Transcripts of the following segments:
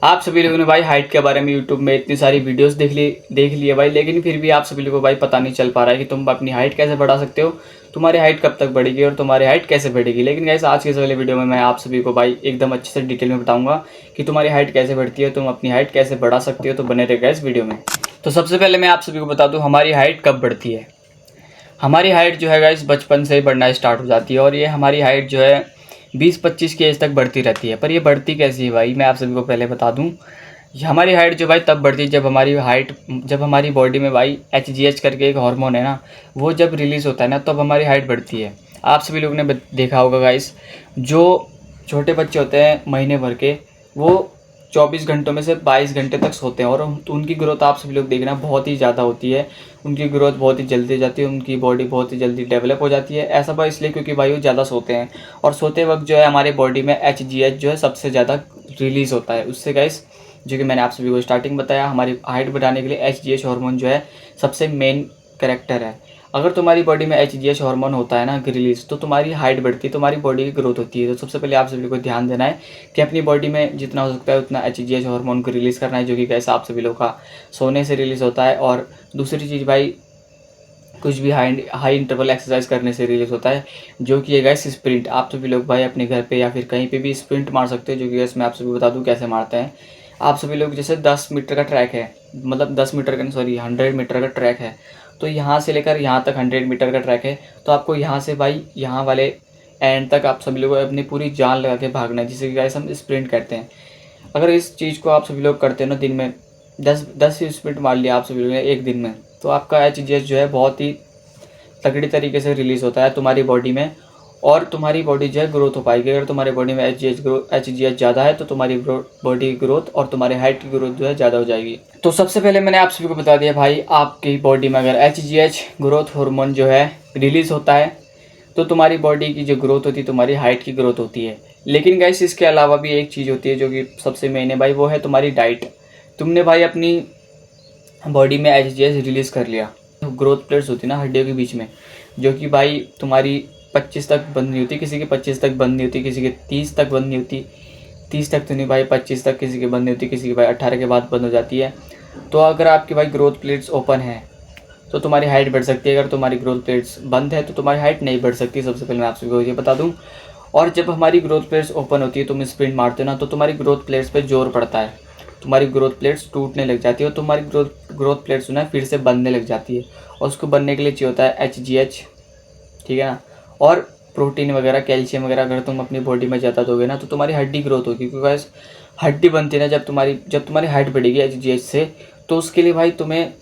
आप सभी लोगों ने भाई हाइट के बारे में यूट्यूब में इतनी सारी वीडियोस देख लिए भाई, लेकिन फिर भी आप सभी लोगों को भाई पता नहीं चल पा रहा है कि तुम अपनी हाइट कैसे बढ़ा सकते हो, तुम्हारी हाइट कब तक बढ़ेगी और तुम्हारी हाइट कैसे बढ़ेगी। लेकिन गाइस आज के इस वाले वीडियो में मैं आप सभी को भाई एकदम अच्छे से डिटेल में बताऊंगा कि तुम्हारी हाइट कैसे बढ़ती है, तुम अपनी हाइट कैसे बढ़ा सकते हो। तो बने रहेगा इस वीडियो में। तो सबसे पहले मैं आप सभी को बता दूँ हमारी हाइट कब बढ़ती है। हमारी हाइट जो है गाइस बचपन से ही बढ़ना स्टार्ट हो जाती है और ये हमारी हाइट जो है 20-25 की एज तक बढ़ती रहती है। पर ये बढ़ती कैसी है भाई, मैं आप सभी को पहले बता दूं। हमारी हाइट जो भाई तब बढ़ती है जब हमारी बॉडी में भाई HGH करके एक हार्मोन है ना, वो जब रिलीज़ होता है ना तब हमारी हाइट बढ़ती है। आप सभी लोगों ने देखा होगा गाइस, जो छोटे बच्चे होते हैं महीने भर के, वो 24 घंटों में से 22 घंटे तक सोते हैं और तो उनकी ग्रोथ आप सभी लोग देखना बहुत ही ज़्यादा होती है। उनकी ग्रोथ बहुत ही जल्दी हो जाती है, उनकी बॉडी बहुत ही जल्दी डेवलप हो जाती है। ऐसा भाई इसलिए क्योंकि भाई वो ज़्यादा सोते हैं और सोते वक्त जो है हमारे बॉडी में HGH जो है सबसे ज़्यादा रिलीज़ होता है। उससे गाइस जो कि मैंने आप सभी को स्टार्टिंग बताया, हमारी हाइट बढ़ाने के लिए HGH हार्मोन जो है सबसे मेन कैरेक्टर है। अगर तुम्हारी बॉडी में HGH हार्मोन होता है ना रिलीज, तो तुम्हारी हाइट बढ़ती है, तुम्हारी बॉडी की ग्रोथ होती है। तो सबसे पहले आप सभी को ध्यान देना है कि अपनी बॉडी में जितना हो सकता है उतना HGH हार्मोन को रिलीज़ करना है, जो कि कैसा आप सभी लोग का सोने से रिलीज़ होता है। और दूसरी चीज़ भाई, कुछ भी हाई इंटरवल एक्सरसाइज करने से रिलीज होता है, जो कि है गाइस स्प्रिंट। आप सभी लोग भाई अपने घर पे या फिर कहीं पे भी स्प्रिंट मार सकते हो, जो कि गाइस मैं आप सभी को बता दूं कैसे मारते हैं। आप सभी लोग जैसे 10 मीटर का ट्रैक है, मतलब 10 मीटर का नहीं सॉरी 100 मीटर का ट्रैक है, तो यहाँ से लेकर यहाँ तक 100 मीटर का ट्रैक है। तो आपको यहाँ से भाई यहाँ वाले एंड तक आप सभी लोग अपनी पूरी जान लगा के भागना है, जिसे कि गाइस हम स्प्रिंट कहते हैं। अगर इस चीज़ को आप सभी लोग करते हैं ना, दिन में 10 स्प्रिंट मार लिया आप सभी लोगों ने एक दिन में, तो आपका HGH जो है बहुत ही तगड़ी तरीके से रिलीज़ होता है तुम्हारी बॉडी में और तुम्हारी बॉडी जो है ग्रोथ हो पाएगी। अगर तुम्हारी बॉडी में HGH ज़्यादा है तो तुम्हारी बॉडी ग्रोथ और तुम्हारी हाइट की ग्रोथ जो है ज़्यादा हो जाएगी। तो सबसे पहले मैंने आप सभी को बता दिया भाई, आपकी बॉडी में अगर HGH ग्रोथ हार्मोन जो है रिलीज़ होता है तो तुम्हारी बॉडी की जो ग्रोथ होती है तुम्हारी हाइट की ग्रोथ होती है। लेकिन गाइस इसके अलावा भी एक चीज़ होती है जो कि सबसे मेन है भाई, वो है तुम्हारी डाइट। तुमने भाई अपनी बॉडी में HGH रिलीज़ कर लिया, ग्रोथ प्लेट्स होती है ना हड्डियों के बीच में, जो कि भाई तुम्हारी 25 तक बंद नहीं होती, किसी की 25 तक बंद नहीं होती, किसी की 30 तक बंद नहीं होती, 30 तक तो नहीं भाई 25 तक किसी की बंद नहीं होती, किसी की भाई 18 के बाद बंद हो जाती है। तो अगर आपकी भाई ग्रोथ प्लेट्स ओपन है तो तुम्हारी हाइट बढ़ सकती है, अगर तुम्हारी ग्रोथ प्लेट्स बंद है तो तुम्हारी हाइट नहीं बढ़ सकती। सबसे पहले मैं आप सभी को ये बता दूँ। और जब हमारी ग्रोथ प्लेट्स ओपन होती है, तुम स्प्रिंट मारते हो ना, तो तुम्हारी ग्रोथ प्लेट्स पे जोर पड़ता है, तुम्हारी ग्रोथ प्लेट्स टूटने लग जाती है और तुम्हारी ग्रोथ प्लेट्स ना फिर से बनने लग जाती है। और उसको बनने के लिए चाहिए होता है HGH, ठीक है ना, और प्रोटीन वगैरह कैल्शियम वगैरह अगर तुम अपनी बॉडी में ज़्यादा दोगे ना तो तुम्हारी हड्डी ग्रोथ होगी। क्योंकि हड्डी बनती है ना जब तुम्हारी हाइट बढ़ेगी HGH से, तो उसके लिए भाई तुम्हें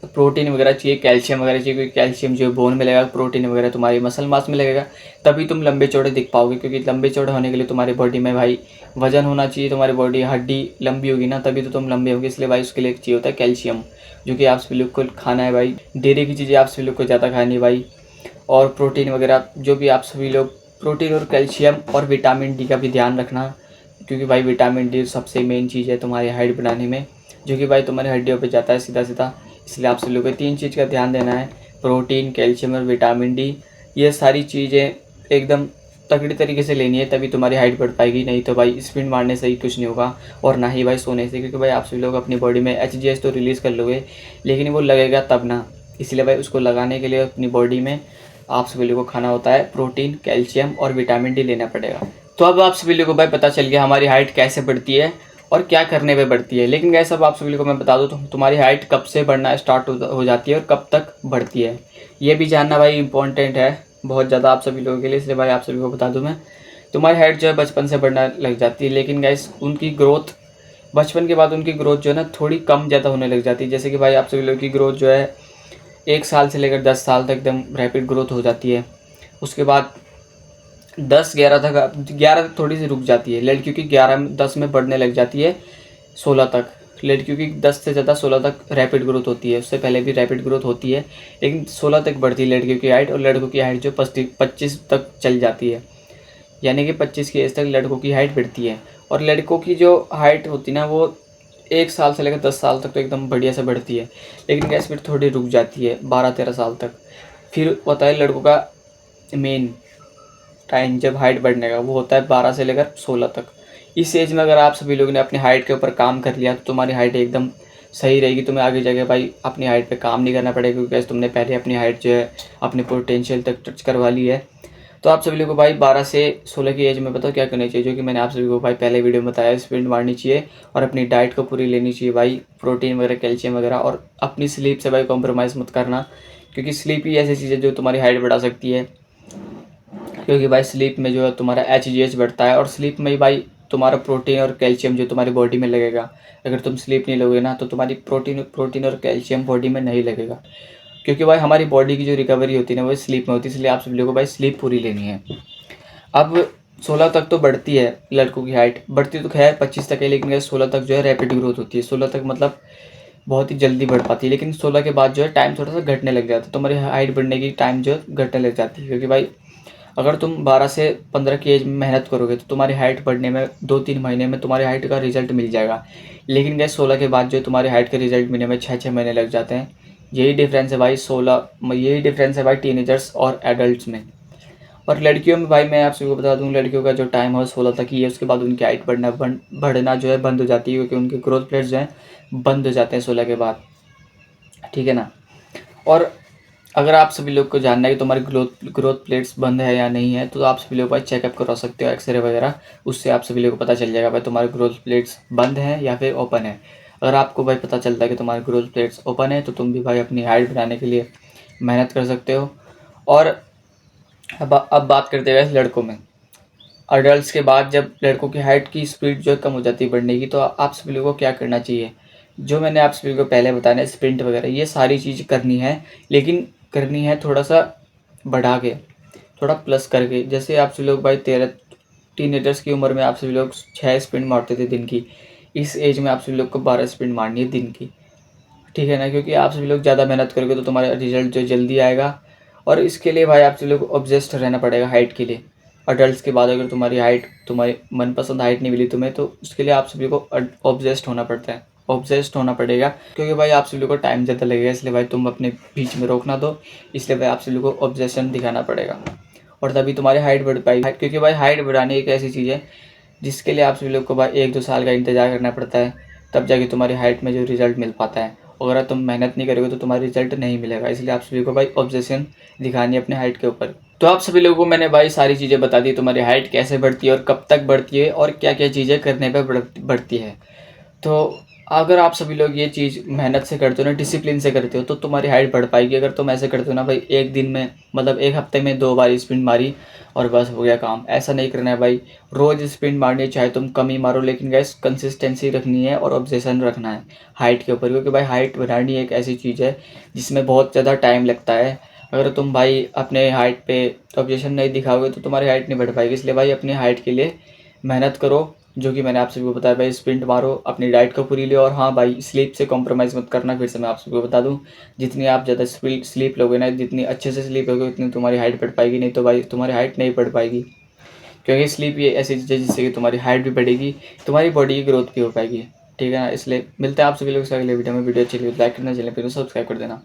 प्रोटीन वगैरह चाहिए, कैल्शियम वगैरह चाहिए, क्योंकि कैल्शियम जो बोन में लगेगा, प्रोटीन वगैरह तुम्हारी मसल मास में लगेगा, तभी तुम लंबे चौड़े दिख पाओगे। क्योंकि लंबे चौड़े होने के लिए तुम्हारी बॉडी में भाई वजन होना चाहिए, तुम्हारी बॉडी हड्डी लंबी होगी ना तभी तो तुम लंबे होगे। इसलिए भाई उसके लिए चाहिए होता है कैल्शियम, जो कि आप सभी लोग को खाना है भाई। डेयरी की चीज़ें आप सभी लोग को ज़्यादा खानी है भाई। और प्रोटीन वगैरह जो भी आप सभी लोग, प्रोटीन और कैल्शियम और विटामिन डी का भी ध्यान रखना, क्योंकि भाई विटामिन डी सबसे मेन चीज़ है तुम्हारी हाइट बनाने में, जो कि भाई तुम्हारी हड्डियों पे जाता है सीधा सीधा। इसलिए आप सभी लोगों को 3 चीज़ का ध्यान देना है, प्रोटीन, कैल्शियम और विटामिन डी। ये सारी चीज़ें एकदम तगड़ी तरीके से लेनी है, तभी तुम्हारी हाइट बढ़ पाएगी। नहीं तो भाई स्प्रिंट मारने से ही कुछ नहीं होगा और ना ही भाई सोने से, क्योंकि भाई आप सभी लोग अपनी बॉडी में HGH तो रिलीज़ कर लोगे, लेकिन वो लगेगा तब ना। इसलिए भाई उसको लगाने के लिए अपनी बॉडी में आप सभी लोगों को खाना होता है प्रोटीन, कैल्शियम और विटामिन डी लेना पड़ेगा। तो अब आप सभी लोगों को भाई पता चल गया हमारी हाइट कैसे बढ़ती है और क्या करने पे बढ़ती है। लेकिन गैस अब आप सभी लोगों को मैं बता दूं तो तुम्हारी हाइट कब से बढ़ना स्टार्ट हो जाती है और कब तक बढ़ती है, ये भी जानना भाई इंपॉर्टेंट है बहुत ज़्यादा आप सभी लोगों के लिए। इसलिए भाई आप सभी को बता दूं मैं, तुम्हारी हाइट जो है बचपन से बढ़ना लग जाती है, लेकिन गैस उनकी ग्रोथ बचपन के बाद उनकी ग्रोथ जो है ना थोड़ी कम ज़्यादा होने लग जाती है। जैसे कि भाई आप सभी लोगों की ग्रोथ जो है 1 साल से लेकर 10 साल तक एकदम रैपिड ग्रोथ हो जाती है। उसके बाद 11 तक थोड़ी सी रुक जाती है। लड़कियों की 10 में बढ़ने लग जाती है 16 तक। लड़कियों की 10 से ज़्यादा 16 तक रैपिड ग्रोथ होती है, उससे पहले भी रैपिड ग्रोथ होती है, लेकिन 16 तक बढ़ती है लड़कियों की हाइट। और लड़कों की हाइट जो 25 तक चल जाती है, यानी कि 25 की एज तक लड़कों की हाइट बढ़ती है। और लड़कों की जो हाइट होती है ना वो 1 साल से लेकर 10 साल तक तो एकदम बढ़िया से बढ़ती है, लेकिन गैस फिर थोड़ी रुक जाती है 12-13 साल तक। फिर होता है लड़कों का मेन टाइम जब हाइट बढ़ने का, वो होता है 12 से लेकर 16 तक। इस एज में अगर आप सभी लोगों ने अपनी हाइट के ऊपर काम कर लिया तो तुम्हारी हाइट एकदम सही रहेगी। तुम्हें आगे जाके भाई अपनी हाइट पे काम नहीं करना पड़ेगा, क्योंकि तुमने पहले अपनी हाइट जो है अपने पोटेंशियल तक टच करवा ली है। तो आप सभी लोगों को भाई 12 से 16 की एज में बताओ क्या करना चाहिए, जो कि मैंने आप सभी को भाई पहले वीडियो में बताया। स्प्रिंट मारनी चाहिए और अपनी डाइट को पूरी लेनी चाहिए भाई, प्रोटीन वगैरह, कैल्शियम वगैरह, और अपनी स्लीप से भाई कॉम्प्रोमाइज़ मत करना, क्योंकि स्लीप ही ऐसी चीज़ है जो तुम्हारी हाइट बढ़ा सकती है। क्योंकि भाई स्लीप में जो है तुम्हारा HGH बढ़ता है, और स्लीप में ही भाई तुम्हारा प्रोटीन और कैल्शियम जो तुम्हारी बॉडी में लगेगा। अगर तुम स्लीप नहीं लोगे ना तो तुम्हारी प्रोटीन और कैल्शियम बॉडी में नहीं लगेगा, क्योंकि भाई हमारी बॉडी की जो रिकवरी होती है ना वो स्लीप में होती है। इसलिए आप सभी लोगों को भाई स्लीप पूरी लेनी है। अब 16 तक तो बढ़ती है लड़कों की हाइट, बढ़ती तो खैर 25 तक है, लेकिन 16 तक जो है रैपिड ग्रोथ होती है। 16 तक मतलब बहुत ही जल्दी बढ़ पाती है, लेकिन 16 के बाद जो है टाइम थोड़ा सा घटने लग जाता है। तुम्हारी हाइट बढ़ने की टाइम जो है घटने लग जाती है, क्योंकि भाई अगर तुम 12 से 15 की एज में मेहनत करोगे तो तुम्हारी हाइट बढ़ने में 2-3 महीने में तुम्हारी हाइट का रिजल्ट मिल जाएगा। लेकिन गैस 16 के बाद जो तुम्हारी हाइट का रिजल्ट मिलने में 6-6 महीने लग जाते हैं। यही डिफरेंस है भाई यही डिफरेंस है भाई टीनेजर्स और एडल्ट में। और लड़कियों में भाई मैं आप सभी को बता दूं, लड़कियों का जो टाइम है 16 तक ही है। उसके बाद उनकी हाइट बढ़ना जो है बंद हो जाती है, क्योंकि उनके ग्रोथ प्लेट्स जो हैं बंद हो जाते हैं 16 के बाद, ठीक है ना। और अगर आप सभी लोग को जानना है कि तुम्हारी ग्रोथ प्लेट्स बंद है या नहीं है, तो आप सभी लोग भाई चेकअप करवा सकते हो, एक्सरे वगैरह। उससे आप सभी लोग को पता चल जाएगा भाई तुम्हारे ग्रोथ प्लेट्स बंद हैं या फिर ओपन है। अगर आपको भाई पता चलता है कि तुम्हारी ग्रोथ प्लेट्स ओपन है तो तुम भी भाई अपनी हाइट बढ़ाने के लिए मेहनत कर सकते हो। और अब बात करते हैं लड़कों में। अडल्ट्स के बाद जब लड़कों की हाइट की स्पीड जो है कम हो जाती है बढ़ने की, तो आप सभी लोगों को क्या करना चाहिए। जो मैंने आप सभी को पहले बताया ना, स्प्रिंट वगैरह ये सारी चीज़ करनी है, लेकिन करनी है थोड़ा सा बढ़ा के, थोड़ा प्लस करके। जैसे आप सभी लोग भाई 13 टीनेजर्स की उम्र में आप सभी लोग 6 स्प्रिंट मारते थे दिन की। इस एज में आप सभी लोग को 12 स्प्रिंट मारनी है दिन की, ठीक है ना। क्योंकि आप सभी लोग ज़्यादा मेहनत करोगे तो तुम्हारा रिजल्ट जो जल्दी आएगा। और इसके लिए भाई आप सभी लोग को ऑब्सेस्ड रहना पड़ेगा हाइट के लिए। अडल्ट्स के बाद अगर तुम्हारी मनपसंद हाइट नहीं मिली तुम्हें, तो उसके लिए आप सभी को ऑब्सेस्ड होना पड़ता है, ऑब्सेस्ड होना पड़ेगा। क्योंकि भाई आप सभी लोग को टाइम ज़्यादा लगेगा, इसलिए भाई तुम अपने बीच में रोकना दो। इसलिए भाई आप सभी लोग को ऑब्सेशन दिखाना पड़ेगा, और तभी तुम्हारी हाइट बढ़ पाएगी। क्योंकि भाई हाइट बढ़ानी एक ऐसी चीज़ है जिसके लिए आप सभी लोग को भाई 1-2 साल का इंतजार करना पड़ता है, तब जाके तुम्हारी हाइट में जो रिजल्ट मिल पाता है। अगर तुम मेहनत नहीं करोगे तो तुम्हारा रिजल्ट नहीं मिलेगा। इसलिए आप सभी को भाई ऑब्सेशन दिखानी है अपने हाइट के ऊपर। तो आप सभी लोगों को मैंने भाई सारी चीज़ें बता दी, तुम्हारी हाइट कैसे बढ़ती है और कब तक बढ़ती है और क्या क्या चीज़ें करने पर बढ़ती है। तो अगर आप सभी लोग ये चीज़ मेहनत से करते हो ना, डिसिप्लिन से करते हो, तो तुम्हारी हाइट बढ़ पाएगी। अगर तुम ऐसे करते हो ना भाई, एक दिन में मतलब एक हफ्ते में 2 बार स्प्रिंट मारी और बस हो गया काम, ऐसा नहीं करना है भाई। रोज़ स्प्रिंट मारनी है, चाहे तुम कम ही मारो, लेकिन गैस कंसिस्टेंसी रखनी है और ऑब्सेशन रखना है हाइट के ऊपर। क्योंकि भाई हाइट बढ़ानी एक ऐसी चीज़ है जिसमें बहुत ज़्यादा टाइम लगता है। अगर तुम भाई अपने हाइट पे ऑब्जेक्शन नहीं दिखाओगे तो तुम्हारी हाइट नहीं बढ़ पाएगी। इसलिए भाई अपनी हाइट के लिए मेहनत करो, जो कि मैंने आप सभी को बताया भाई। स्प्रिंट मारो, अपनी डाइट को पूरी लो, और हाँ भाई स्लीप से कॉम्प्रोमाइज़ मत करना। फिर से मैं आप सभी को बता दूं, जितनी आप ज़्यादा स्लीप लोगे ना, जितनी अच्छे से स्लीप लोगे, उतनी तुम्हारी हाइट बढ़ पाएगी। नहीं तो भाई तुम्हारी हाइट नहीं बढ़ पाएगी, क्योंकि स्लीप ये ऐसी चीज़ है जिससे कि तुम्हारी हाइट भी बढ़ेगी, तुम्हारी बॉडी की ग्रोथ भी हो पाएगी, ठीक है ना। इसलिए मिलते हैं आप सभी लोग से अगले वीडियो में। वीडियो अच्छी लगी तो लाइक करना, चैनल पर सब्सक्राइब कर देना।